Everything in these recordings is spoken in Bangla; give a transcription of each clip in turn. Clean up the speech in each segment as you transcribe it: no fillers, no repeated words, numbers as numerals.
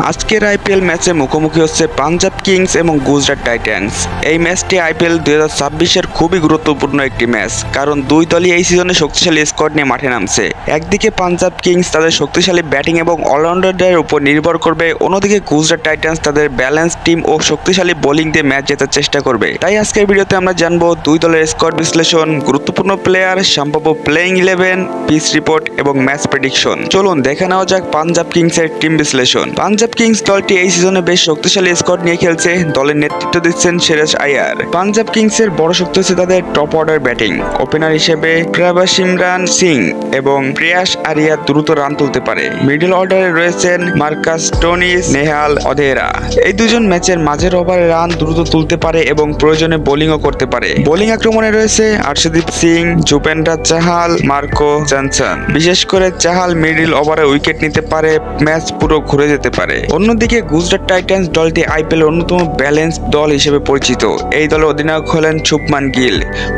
আজকের আইপিএল ম্যাচে মুখোমুখি হচ্ছে পাঞ্জাব কিংস এবং গুজরাট টাইটান্স। এই ম্যাচটি আইপিএল 2026-এর খুবই গুরুত্বপূর্ণ একটি ম্যাচ, কারণ দুই দলই এই সিজনে শক্তিশালী স্কোয়াড নিয়ে মাঠে নামছে। একদিকে পাঞ্জাব কিংস তাদের শক্তিশালী ব্যাটিং এবং অলরাউন্ডারদের উপর নির্ভর করবে, অন্যদিকে গুজরাট টাইটান্স তাদের ব্যালেন্স টিম ও শক্তিশালী বোলিং দিয়ে ম্যাচ জেতার চেষ্টা করবে। তাই আজকের ভিডিওতে আমরা জানবো দুই দলের স্কোয়াড বিশ্লেষণ, গুরুত্বপূর্ণ প্লেয়ার, সম্ভাব্য প্লেইং 11, পিচ রিপোর্ট এবং ম্যাচ প্রেডিকশন। চলুন দেখে নেওয়া যাক পাঞ্জাব কিংসের টিম বিশ্লেষণ। পাঞ্জাব কিংস দলটি এই সিজনে বেশ শক্তিশালী স্কোয়াড নিয়ে খেলছে। দলের নেতৃত্ব দিচ্ছেন শ্রেয়াস আইয়ার। পাঞ্জাব কিংসের বড় শক্তি হচ্ছে তাদের টপ অর্ডার ব্যাটিং। ওপেনার হিসেবে প্রভাসিমরান সিং এবং প্রিয়াস আরিয়া দ্রুত রান তুলতে পারে। মিডল অর্ডারে রয়েছেন মার্কাস স্টোনিস, নেহাল অধেরা। এই দুজন ম্যাচের মাঝের ওভারে রান দ্রুত তুলতে পারে এবং প্রয়োজনে বোলিংও করতে পারে। বোলিং আক্রমণে রয়েছে আর্শদীপ সিং, জুবেন্দ্র চাহাল, মার্কো জনসন। বিশেষ করে চাহাল মিডল ওভারে উইকেট নিতে পারে, ম্যাচ পুরো ঘুরে যেতে পারে। অন্যদিকে গুজরাট টাইটান্স দলটি আইপিএল অন্যতম ব্যালেন্স দল হিসেবে পরিচিত। এই দলের অধিনায়ক হলেন শুভমান গিল।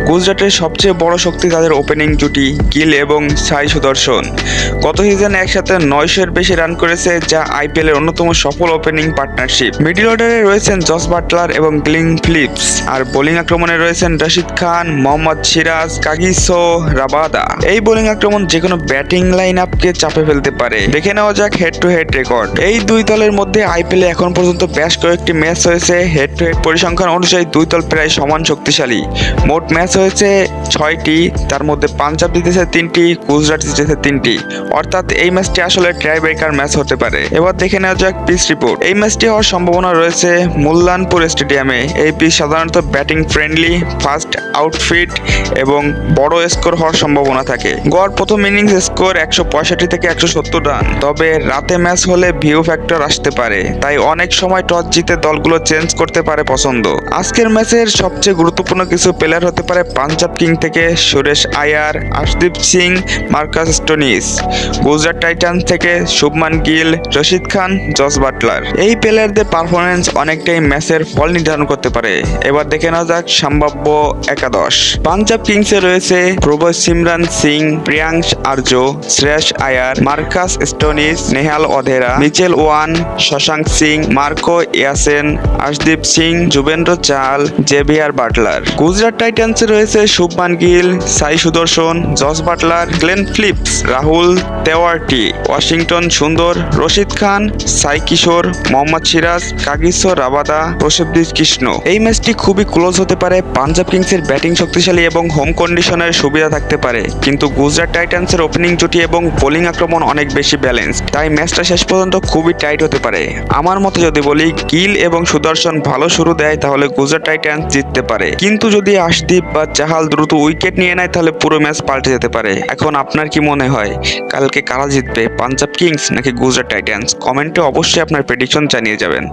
গুজরাটের সবচেয়ে বড় শক্তি তাদের ওপেনিং জুটি গিল এবং সাই সুদর্শন। গত সিজনে একসাথে 900-এর বেশি রান করেছে, যা আইপিএল এর অন্যতম সফল ওপেনিং পার্টনারশিপ। মিডল অর্ডারে রয়েছেন জস বাটলার এবং গ্লেন ফিলিপস, আর বোলিং আক্রমণে রয়েছেন রশিদ খান, মোহাম্মদ সিরাজ, কাগিসো রাবাদা। এই বোলিং আক্রমণ যেকোনো ব্যাটিং লাইন আপকে চাপে ফেলতে পারে। দেখে নেওয়া যাক হেড টু হেড রেকর্ড। এই দুই দলের মধ্যে আইপিএলে এখন পর্যন্ত বেশ কয়েকটি ম্যাচ হয়েছে। হেড টু হেড পরিসংখ্যান অনুযায়ী দুই দল প্রায় সমান শক্তিশালী। মোট ম্যাচ হয়েছে 6টি, তার মধ্যে পাঞ্জাব জিতেছে 3টি, গুজরাট জিতেছে 3টি। অর্থাৎ এই ম্যাচটি আসলে ট্রাই ব্রেকার ম্যাচ হতে পারে। এবার দেখে নেওয়া যাক পিচ রিপোর্ট। এই ম্যাচটি হওয়ার সম্ভাবনা রয়েছে মুল্লানপুর স্টেডিয়ামে। এই পিচ সাধারণত ব্যাটিং ফ্রেন্ডলি, ফাস্ট আউটফিট এবং বড় স্কোর হওয়ার সম্ভাবনা থাকে। গড় প্রথম ইনিংস স্কোর 165 থেকে 170 রান। তবে রাতে ম্যাচ হলে ভিউ ফ্যাক্টর আসতে পারে, তাই অনেক সময় টস জিতে দলগুলো চেঞ্জ করতে পারে পছন্দ। আজকের ম্যাচের সবচেয়ে গুরুত্বপূর্ণ কিছু প্লেয়ার হতে পারে পাঞ্জাব কিং থেকে Suresh Iyer, Arshdeep Singh, Marcus Stoinis. Gujarat Titans থেকে শুভমান গিল, রশিদ খান, জস বাটলার। এই প্লেয়ারদের পারফরমেন্স অনেকটাই ম্যাচের ফল নির্ধারণ করতে পারে। এবার দেখে নেওয়া যাক সম্ভাব্য একাদশ। পাঞ্জাব কিংসে রয়েছে Prabhsimran Singh, Priyansh Arya, Shreyas Iyer, Marcus Stoinis, Nehal Wadhera, Mitchell Owen, Shashank Singh, Marco Jansen, Arshdeep Singh, Yuzvendra Chahal, Xavier Bartlett. Gujarat টাইটান্সে রয়েছে Shubman Gill, Sai Sudharsan, Jos Buttler, Glenn Phillips, Rahul তেওয়ার্টি, Washington Sundar, Rashid Khan, Sai Kishore, Mohammed Siraj, Kagiso Rabada, Prasidh Krishna. এই ম্যাচটি খুবই ক্লোজ হতে পারে। পাঞ্জাব কিংসের ব্যাটিং শক্তিশালী এবং হোম কন্ডিশনের সুবিধা থাকতে পারে, কিন্তু গুজরাট টাইটান্সের ওপেনিং জুটি এবং বোলিং আক্রমণ অনেক বেশি ব্যালেন্সড, তাই ম্যাচটা শেষ পর্যন্ত খুবই টাইট হতে পারে। আমার মতে যদি বলি, গিল এবং সুদর্শন ভালো শুরু দেয় তাহলে গুজরাট টাইটান্স জিততে পারে, কিন্তু যদি আশদীপ বা চাহাল দ্রুত উইকেট নিয়ে নেয় তাহলে পুরো ম্যাচ পাল্টে যেতে পারে। এখন আপনার কি মনে হয় কালকে কারা জিতবে, পাঞ্জাব কিংস নাকি গুজরাট টাইটান্স? কমেন্টে অবশ্যই আপনার প্রেডিকশন জানিয়ে যাবেন।